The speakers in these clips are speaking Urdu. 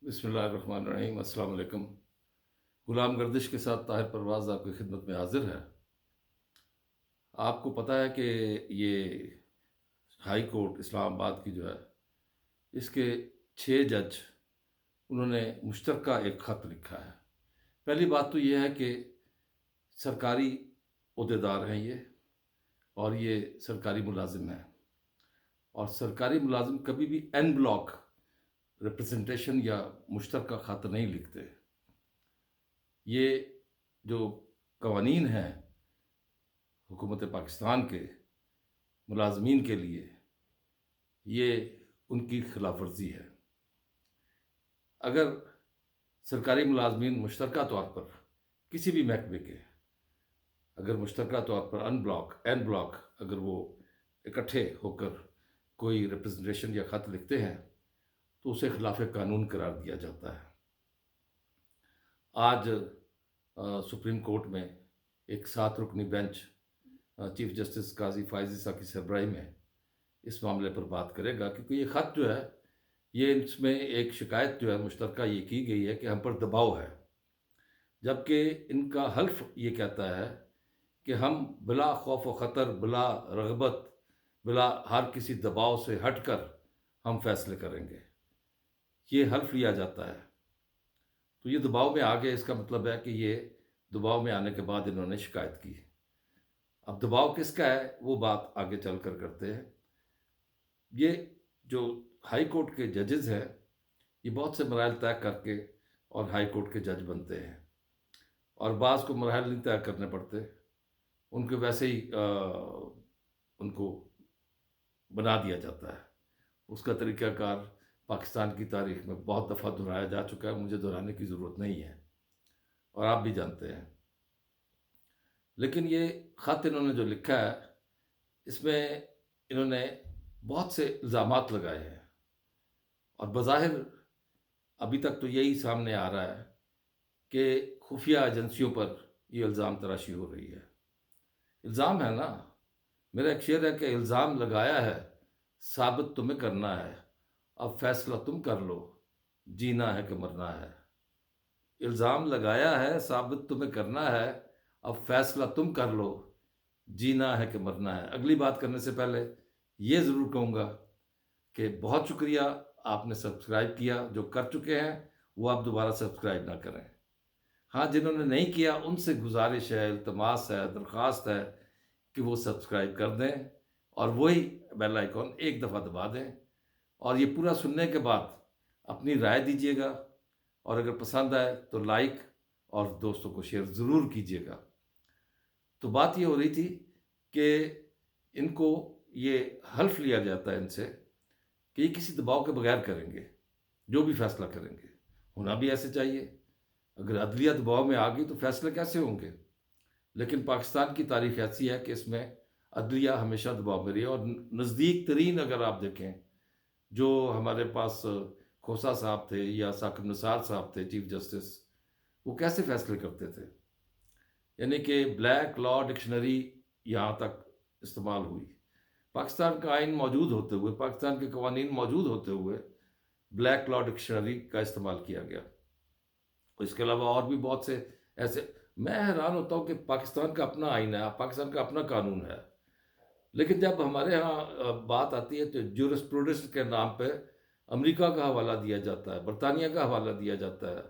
بسم اللہ الرحمن الرحیم۔ السلام علیکم۔ غلام گردش کے ساتھ طاہر پرواز آپ کی خدمت میں حاضر ہے۔ آپ کو پتہ ہے کہ یہ ہائی کورٹ اسلام آباد کی جو ہے، اس کے 6 جج انہوں نے مشترکہ ایک خط لکھا ہے۔ پہلی بات تو یہ ہے کہ سرکاری عہدیدار ہیں یہ، اور یہ سرکاری ملازم ہیں، اور سرکاری ملازم کبھی بھی این بلاک ریپرزنٹیشن یا مشترکہ خط نہیں لکھتے۔ یہ جو قوانین ہیں حکومت پاکستان کے ملازمین کے لیے، یہ ان کی خلاف ورزی ہے۔ اگر سرکاری ملازمین مشترکہ طور پر کسی بھی محکمے کے اگر مشترکہ طور پر این بلاک اگر وہ اکٹھے ہو کر کوئی ریپرزنٹیشن یا خط لکھتے ہیں تو اسے خلاف قانون قرار دیا جاتا ہے۔ آج سپریم کورٹ میں ایک 7 رکنی بینچ چیف جسٹس قاضی فائز عیسیٰ کی سربراہی میں اس معاملے پر بات کرے گا، کیونکہ یہ خط جو ہے، یہ اس میں ایک شکایت جو ہے مشترکہ یہ کی گئی ہے کہ ہم پر دباؤ ہے، جبکہ ان کا حلف یہ کہتا ہے کہ ہم بلا خوف و خطر، بلا رغبت، بلا ہر کسی دباؤ سے ہٹ کر ہم فیصلے کریں گے۔ یہ حلف لیا جاتا ہے، تو یہ دباؤ میں آ گئے، اس کا مطلب ہے کہ یہ دباؤ میں آنے کے بعد انہوں نے شکایت کی۔ اب دباؤ کس کا ہے وہ بات آگے چل کر کرتے ہیں۔ یہ جو ہائی کورٹ کے ججز ہیں، یہ بہت سے مراحل طے کر کے اور ہائی کورٹ کے جج بنتے ہیں، اور بعض کو مراحل نہیں طے کرنے پڑتے، ان کے ویسے ہی ان کو بنا دیا جاتا ہے۔ اس کا طریقہ کار پاکستان کی تاریخ میں بہت دفعہ دہرایا جا چکا ہے، مجھے دہرانے کی ضرورت نہیں ہے، اور آپ بھی جانتے ہیں۔ لیکن یہ خط انہوں نے جو لکھا ہے، اس میں انہوں نے بہت سے الزامات لگائے ہیں، اور بظاہر ابھی تک تو یہی سامنے آ رہا ہے کہ خفیہ ایجنسیوں پر یہ الزام تراشی ہو رہی ہے۔ الزام ہے نا، میرا ایک شعر ہے کہ الزام لگایا ہے ثابت تمہیں کرنا ہے، اب فیصلہ تم کر لو جینا ہے کہ مرنا ہے۔ الزام لگایا ہے ثابت تمہیں کرنا ہے، اب فیصلہ تم کر لو جینا ہے کہ مرنا ہے۔ اگلی بات کرنے سے پہلے یہ ضرور کہوں گا کہ بہت شکریہ، آپ نے سبسکرائب کیا، جو کر چکے ہیں وہ آپ دوبارہ سبسکرائب نہ کریں۔ ہاں، جنہوں نے نہیں کیا ان سے گزارش ہے، التماس ہے، درخواست ہے کہ وہ سبسکرائب کر دیں، اور وہی بیل آئیکن ایک دفعہ دبا دیں، اور یہ پورا سننے کے بعد اپنی رائے دیجیے گا، اور اگر پسند آئے تو لائک اور دوستوں کو شیئر ضرور کیجیے گا۔ تو بات یہ ہو رہی تھی کہ ان کو یہ حلف لیا جاتا ہے ان سے کہ یہ کسی دباؤ کے بغیر کریں گے، جو بھی فیصلہ کریں گے، ہونا بھی ایسے چاہیے۔ اگر عدلیہ دباؤ میں آ گئی تو فیصلے کیسے ہوں گے؟ لیکن پاکستان کی تاریخ ایسی ہے کہ اس میں عدلیہ ہمیشہ دباؤ میں رہی ہے، اور نزدیک ترین اگر آپ دیکھیں، جو ہمارے پاس کھوسا صاحب تھے یا ثاقب نثار صاحب تھے چیف جسٹس، وہ کیسے فیصلے کرتے تھے؟ یعنی کہ بلیک لا ڈکشنری یہاں تک استعمال ہوئی، پاکستان کا آئین موجود ہوتے ہوئے، پاکستان کے قوانین موجود ہوتے ہوئے بلیک لا ڈکشنری کا استعمال کیا گیا۔ اس کے علاوہ اور بھی بہت سے ایسے، میں حیران ہوتا ہوں کہ پاکستان کا اپنا آئین ہے، پاکستان کا اپنا قانون ہے، لیکن جب ہمارے ہاں بات آتی ہے تو جورسپروڈنس کے نام پہ امریکہ کا حوالہ دیا جاتا ہے، برطانیہ کا حوالہ دیا جاتا ہے،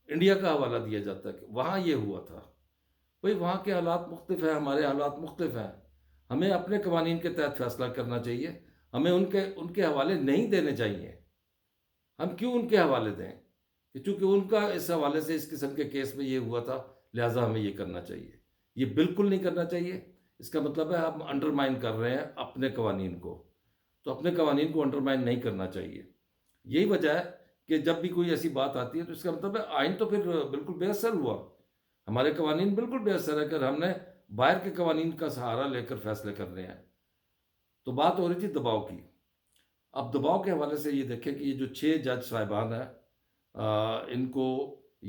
انڈیا کا حوالہ دیا جاتا ہے کہ وہاں یہ ہوا تھا۔ بھئی وہاں کے حالات مختلف ہیں، ہمارے حالات مختلف ہیں، ہمیں اپنے قوانین کے تحت فیصلہ کرنا چاہیے، ہمیں ان کے حوالے نہیں دینے چاہیے۔ ہم کیوں ان کے حوالے دیں؟ کہ چونکہ ان کا اس حوالے سے اس قسم کے کیس میں یہ ہوا تھا، لہٰذا ہمیں یہ کرنا چاہیے۔ یہ بالکل نہیں کرنا چاہیے۔ اس کا مطلب ہے ہم انڈرمائن کر رہے ہیں اپنے قوانین کو، تو اپنے قوانین کو انڈرمائن نہیں کرنا چاہیے۔ یہی وجہ ہے کہ جب بھی کوئی ایسی بات آتی ہے تو اس کا مطلب ہے آئین تو پھر بالکل بے اثر ہوا، ہمارے قوانین بالکل بے اثر ہے کہ ہم نے باہر کے قوانین کا سہارا لے کر فیصلے کرنے ہیں۔ تو بات ہو رہی تھی دباؤ کی۔ اب دباؤ کے حوالے سے یہ دیکھیں کہ یہ جو 6 جج صاحبان ہیں، ان کو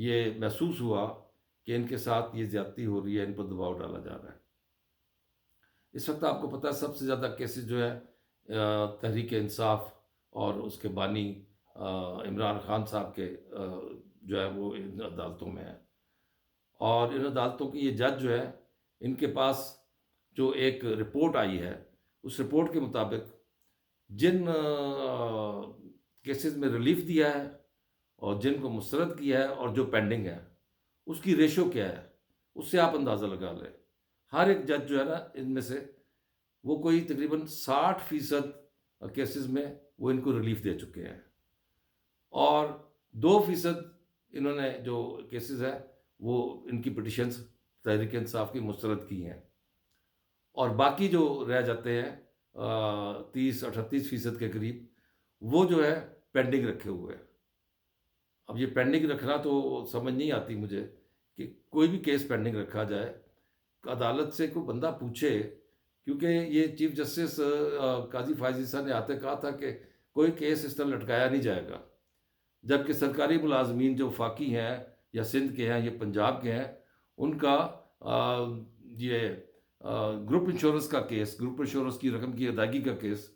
یہ محسوس ہوا کہ ان کے ساتھ یہ زیادتی ہو رہی ہے، ان پر دباؤ ڈالا جا رہا ہے۔ اس وقت آپ کو پتہ ہے سب سے زیادہ کیسز جو ہے تحریک انصاف اور اس کے بانی عمران خان صاحب کے جو ہے وہ ان عدالتوں میں ہیں، اور ان عدالتوں کی یہ جج جو ہے، ان کے پاس جو ایک رپورٹ آئی ہے، اس رپورٹ کے مطابق جن کیسز میں ریلیف دیا ہے اور جن کو مسترد کیا ہے اور جو پینڈنگ ہے، اس کی ریشو کیا ہے، اس سے آپ اندازہ لگا لیں۔ ہر ایک جج جو ہے نا ان میں سے، وہ کوئی تقریباً 60% کیسز میں وہ ان کو ریلیف دے چکے ہیں، اور 2% انہوں نے جو کیسز ہیں وہ ان کی پٹیشنز تحریک انصاف کی مسترد کی ہیں، اور باقی جو رہ جاتے ہیں 30-38% کے قریب، وہ جو ہے پینڈنگ رکھے ہوئے ہیں۔ اب یہ پینڈنگ رکھنا تو سمجھ نہیں آتی مجھے کہ کوئی بھی کیس پینڈنگ رکھا جائے، عدالت سے کوئی بندہ پوچھے، کیونکہ یہ چیف جسٹس قاضی فائز عیسیٰ نے آتے کہا تھا کہ کوئی کیس اس طرح لٹکایا نہیں جائے گا، جبکہ سرکاری ملازمین جو وفاقی ہیں یا سندھ کے ہیں یا پنجاب کے ہیں، ان کا یہ گروپ انشورنس کا کیس، گروپ انشورنس کی رقم کی ادائیگی کا کیس،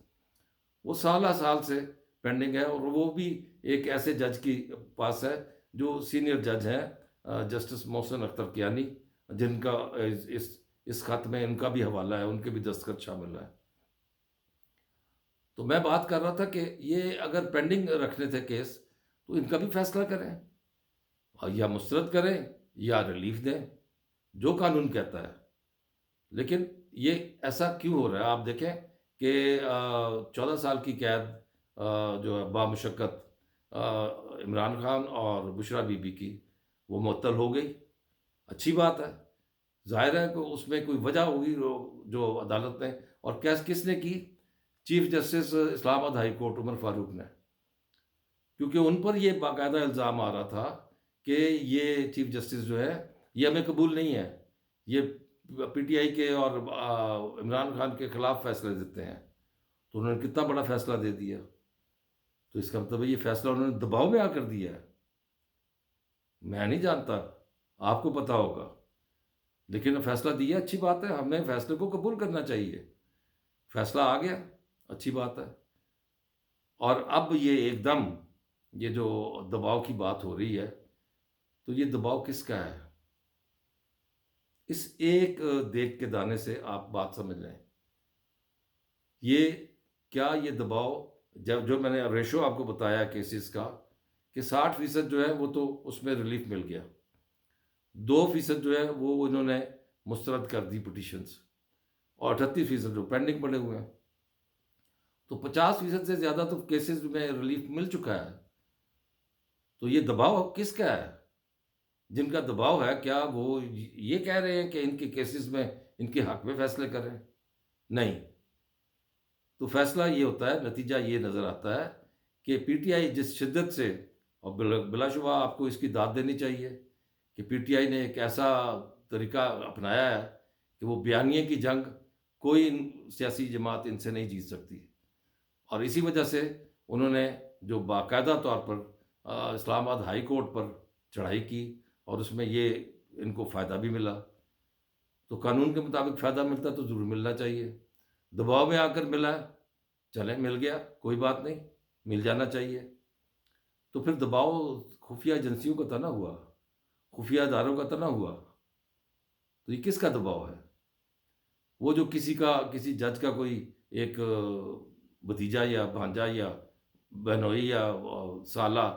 وہ سالہ سال سے پینڈنگ ہے، اور وہ بھی ایک ایسے جج کی پاس ہے جو سینئر جج ہیں، جسٹس محسن اختر کیانی، جن کا اس خط میں ان کا بھی حوالہ ہے، ان کے بھی دستخط شامل ہے۔ تو میں بات کر رہا تھا کہ یہ اگر پینڈنگ رکھنے تھے کیس، تو ان کا بھی فیصلہ کریں، اور یا مسترد کریں یا ریلیف دیں، جو قانون کہتا ہے۔ لیکن یہ ایسا کیوں ہو رہا ہے؟ آپ دیکھیں کہ 14 سال کی قید جو ہے بامشقت عمران خان اور بشرا بی بی کی، وہ معطل ہو گئی۔ اچھی بات ہے، ظاہر ہے کہ اس میں کوئی وجہ ہوگی جو عدالت نے، اور کس نے کی؟ چیف جسٹس اسلام آباد ہائی کورٹ عمر فاروق نے، کیونکہ ان پر یہ باقاعدہ الزام آ رہا تھا کہ یہ چیف جسٹس جو ہے، یہ ہمیں قبول نہیں ہے، یہ پی ٹی آئی کے اور عمران خان کے خلاف فیصلے دیتے ہیں۔ تو انہوں نے کتنا بڑا فیصلہ دے دیا، تو اس کا مطلب ہے یہ فیصلہ انہوں نے دباؤ میں آ کر دیا ہے۔ میں نہیں جانتا، آپ کو پتا ہوگا، لیکن فیصلہ دیا، اچھی بات ہے، ہمیں فیصلے کو قبول کرنا چاہیے۔ فیصلہ آ گیا، اچھی بات ہے۔ اور اب یہ ایک دم یہ جو دباؤ کی بات ہو رہی ہے، تو یہ دباؤ کس کا ہے؟ اس ایک دیکھ کے دانے سے آپ بات سمجھ لیں۔ یہ کیا یہ دباؤ، جو میں نے ریشو آپ کو بتایا کیسز کا، کہ 60% جو ہے وہ تو اس میں ریلیف مل گیا، 2% جو ہے وہ انہوں نے مسترد کر دی پٹیشنز، اور 38% جو پینڈنگ پڑے ہوئے ہیں۔ تو 50% سے زیادہ تو کیسز میں ریلیف مل چکا ہے۔ تو یہ دباؤ کس کا ہے؟ جن کا دباؤ ہے، کیا وہ یہ کہہ رہے ہیں کہ ان کے کیسز میں ان کے حق میں فیصلے کریں؟ نہیں۔ تو فیصلہ یہ ہوتا ہے، نتیجہ یہ نظر آتا ہے کہ پی ٹی آئی جس شدت سے، اور بلا شبہ آپ کو اس کی داد دینی چاہیے کہ پی ٹی آئی نے ایک ایسا طریقہ اپنایا ہے کہ وہ بیانیے کی جنگ کوئی سیاسی جماعت ان سے نہیں جیت سکتی، اور اسی وجہ سے انہوں نے جو باقاعدہ طور پر اسلام آباد ہائی کورٹ پر چڑھائی کی، اور اس میں یہ ان کو فائدہ بھی ملا۔ تو قانون کے مطابق فائدہ ملتا تو ضرور ملنا چاہیے، دباؤ میں آ کر ملا ہے، چلیں مل گیا، کوئی بات نہیں، مل جانا چاہیے۔ تو پھر دباؤ خفیہ ایجنسیوں کا تو نہ ہوا، خفیہ اداروں کا تو نہ ہوا، تو یہ کس کا دباؤ ہے؟ وہ جو کسی جج کا کوئی ایک بھتیجا یا بھانجا یا بہنوئی یا سالہ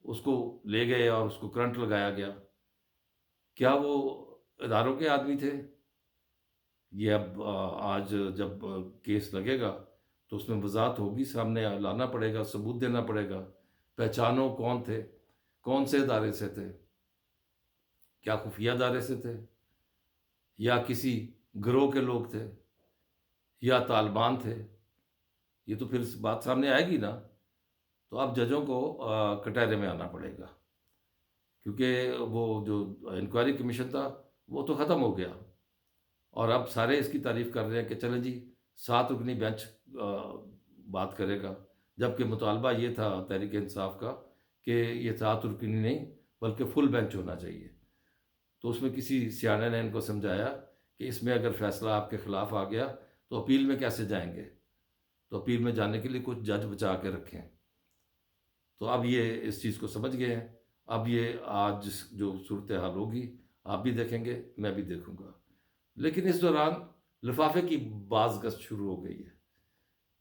اس کو لے گئے اور اس کو کرنٹ لگایا گیا، کیا وہ اداروں کے آدمی تھے؟ یہ اب آج جب کیس لگے گا تو اس میں وضاحت ہوگی، سامنے لانا پڑے گا، ثبوت دینا پڑے گا، پہچانو کون تھے، کون سے ادارے سے تھے، کیا خفیہ ادارے سے تھے، یا کسی گروہ کے لوگ تھے، یا طالبان تھے؟ یہ تو پھر بات سامنے آئے گی نا۔ تو اب ججوں کو کٹہرے میں آنا پڑے گا، کیونکہ وہ جو انکوائری کمیشن تھا وہ تو ختم ہو گیا، اور اب سارے اس کی تعریف کر رہے ہیں کہ چلیں جی 7 رکنی بینچ بات کرے گا، جبکہ مطالبہ یہ تھا تحریک انصاف کا کہ یہ 7 رکنی نہیں بلکہ فل بینچ ہونا چاہیے۔ تو اس میں کسی سیانے نے ان کو سمجھایا کہ اس میں اگر فیصلہ آپ کے خلاف آ گیا تو اپیل میں کیسے جائیں گے، تو اپیل میں جانے کے لیے کچھ جج بچا کے رکھیں۔ تو اب یہ اس چیز کو سمجھ گئے ہیں. اب یہ آج جو صورتحال ہوگی آپ بھی دیکھیں گے، میں بھی دیکھوں گا. لیکن اس دوران لفافے کی باز گشت شروع ہو گئی ہے.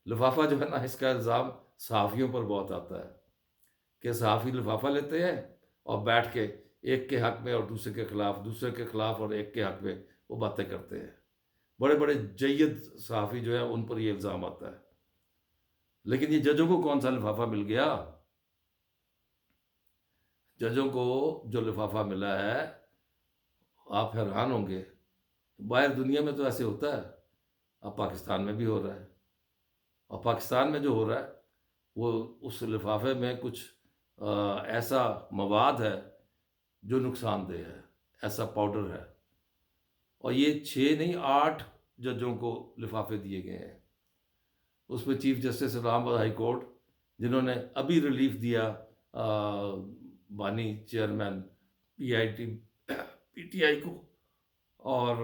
لفافہ جو ہے نا، اس کا الزام صحافیوں پر بہت آتا ہے کہ صحافی لفافہ لیتے ہیں اور بیٹھ کے ایک کے حق میں اور دوسرے کے خلاف، دوسرے کے خلاف اور ایک کے حق میں وہ باتیں کرتے ہیں. بڑے بڑے جید صحافی جو ہیں ان پر یہ الزام آتا ہے. لیکن یہ ججوں کو کون سا لفافہ مل گیا؟ ججوں کو جو لفافہ ملا ہے، آپ حیران ہوں گے. باہر دنیا میں تو ایسے ہوتا ہے، اب پاکستان میں بھی ہو رہا ہے. اور پاکستان میں جو ہو رہا ہے وہ اس لفافے میں کچھ ایسا مواد ہے جو نقصان دہ ہے، ایسا پاؤڈر ہے. اور یہ 6 نہیں 8 ججوں کو لفافے دیے گئے ہیں. اس میں چیف جسٹس اسلام آباد ہائی کورٹ، جنہوں نے ابھی ریلیف دیا بانی چیئرمین پی ٹی آئی کو اور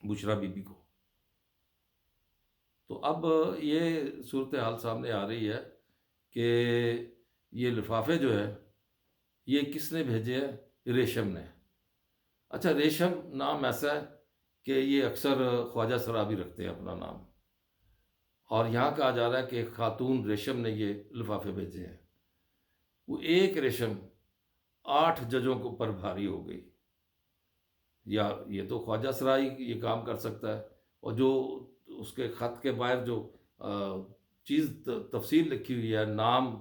بشرا بی بی کو. تو اب یہ صورتحال سامنے آ رہی ہے کہ یہ لفافے جو ہے یہ کس نے بھیجے ہیں؟ ریشم نے. اچھا، ریشم نام ایسا ہے کہ یہ اکثر خواجہ سرابی رکھتے ہیں اپنا نام، اور یہاں کہا جا رہا ہے کہ ایک خاتون ریشم نے یہ لفافے بھیجے ہیں. وہ ایک ریشم 8 ججوں کو پر بھاری ہو گئی. یا یہ تو خواجہ سرائی یہ کام کر سکتا ہے، اور جو اس کے خط کے باہر جو چیز تفصیل لکھی ہوئی ہے، نام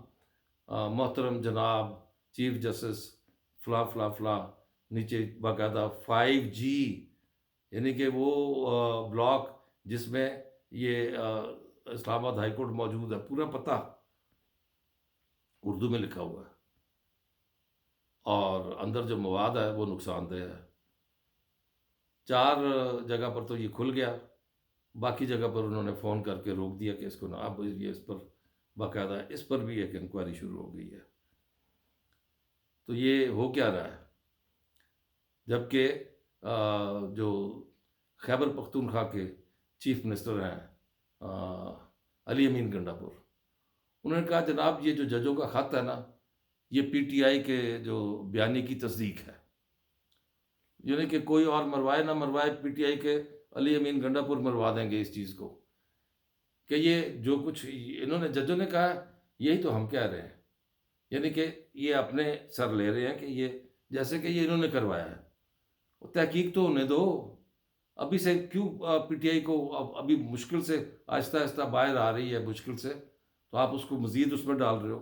محترم جناب چیف جسٹس فلاں فلاں فلاں، نیچے باقاعدہ 5G، یعنی کہ وہ بلاک جس میں یہ اسلام آباد ہائی کورٹ موجود ہے، پورا پتہ اردو میں لکھا ہوا ہے. اور اندر جو مواد ہے وہ نقصان دہ ہے. 4 جگہ پر تو یہ کھل گیا، باقی جگہ پر انہوں نے فون کر کے روک دیا کہ اس کو نہ. اب یہ اس پر باقاعدہ اس پر بھی ایک انکوائری شروع ہو گئی ہے. تو یہ ہو کیا رہا ہے؟ جبکہ جو خیبر پختونخوا کے چیف منسٹر ہیں علی امین گنڈا پور، انہوں نے کہا جناب یہ جو ججوں کا خط ہے نا، یہ پی ٹی آئی کے جو بیانی کی تصدیق ہے. یعنی کہ کوئی اور مروائے نہ مروائے، پی ٹی آئی کے علی امین گنڈا پور مروا دیں گے اس چیز کو، کہ یہ جو کچھ انہوں نے ججوں نے کہا یہی تو ہم کہہ رہے ہیں. یعنی کہ یہ اپنے سر لے رہے ہیں کہ یہ جیسے کہ یہ انہوں نے کروایا ہے. تحقیق تو ہونے دو. ابھی سے کیوں پی ٹی آئی کو ابھی مشکل سے آہستہ آہستہ باہر آ رہی ہے مشکل سے، تو آپ اس کو مزید اس میں ڈال رہے ہو.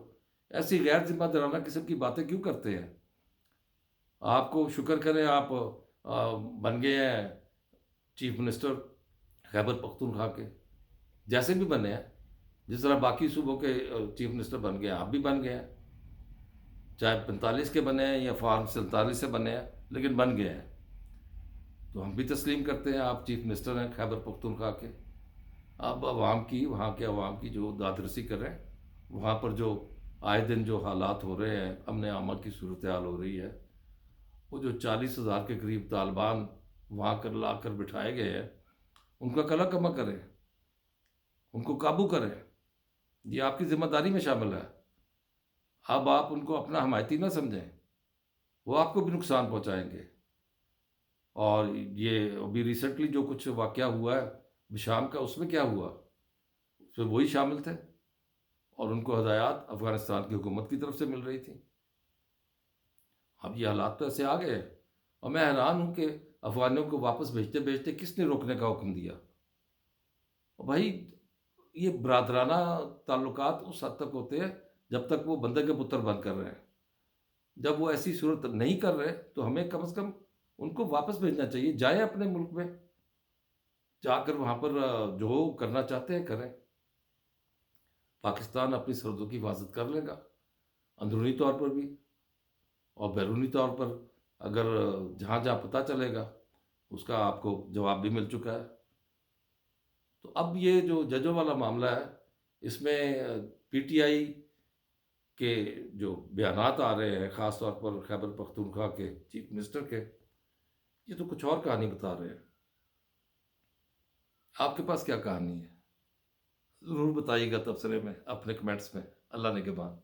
ایسی غیر ذمہ دارانہ قسم کی باتیں کیوں کرتے ہیں؟ آپ کو شکر کریں آپ بن گئے ہیں چیف منسٹر خیبر پختونخوا کے، جیسے بھی بنے ہیں، جس طرح باقی صوبوں کے چیف منسٹر بن گئے ہیں آپ بھی بن گئے ہیں، چاہے 45 کے بنے ہیں یا فارم 47 سے بنے ہیں، لیکن بن گئے ہیں. تو ہم بھی تسلیم کرتے ہیں آپ چیف منسٹر ہیں خیبر پختونخوا کے. اب عوام کی، وہاں کے عوام کی جو داد رسی کر رہے ہیں، وہاں پر جو آئے دن جو حالات ہو رہے ہیں، امن عامہ کی صورتحال ہو رہی ہے، وہ جو 40,000 کے قریب طالبان وہاں کر لا کر بٹھائے گئے ہیں، ان کا کلا کما کریں، ان کو قابو کریں. یہ آپ کی ذمہ داری میں شامل ہے. اب آپ ان کو اپنا حمایتی نہ سمجھیں، وہ آپ کو بھی نقصان پہنچائیں گے. اور یہ ابھی ریسنٹلی جو کچھ واقعہ ہوا ہے شام کا، اس میں کیا ہوا؟ اس میں وہی شامل تھے، اور ان کو ہدایات افغانستان کی حکومت کی طرف سے مل رہی تھی. اب یہ حالات تو ایسے آ گئے ہیں، اور میں حیران ہوں کہ افغانیوں کو واپس بھیجتے بھیجتے کس نے روکنے کا حکم دیا؟ اور بھائی یہ برادرانہ تعلقات اس حد تک ہوتے ہیں جب تک وہ بندے کے پتر بند کر رہے ہیں. جب وہ ایسی صورت نہیں کر رہے تو ہمیں کم از کم ان کو واپس بھیجنا چاہیے. جائیں اپنے ملک میں، جا کر وہاں پر جو کرنا چاہتے ہیں کریں. پاکستان اپنی سرحدوں کی حفاظت کر لے گا، اندرونی طور پر بھی اور بیرونی طور پر. اگر جہاں جہاں پتہ چلے گا اس کا آپ کو جواب بھی مل چکا ہے. تو اب یہ جو ججوں والا معاملہ ہے، اس میں پی ٹی آئی کے جو بیانات آ رہے ہیں، خاص طور پر خیبر پختونخوا کے چیف منسٹر کے، یہ تو کچھ اور کہانی بتا رہے ہیں. آپ کے پاس کیا کہانی ہے؟ ضرور بتائیے گا تبصرے میں، اپنے کمنٹس میں. اللہ نگہبان.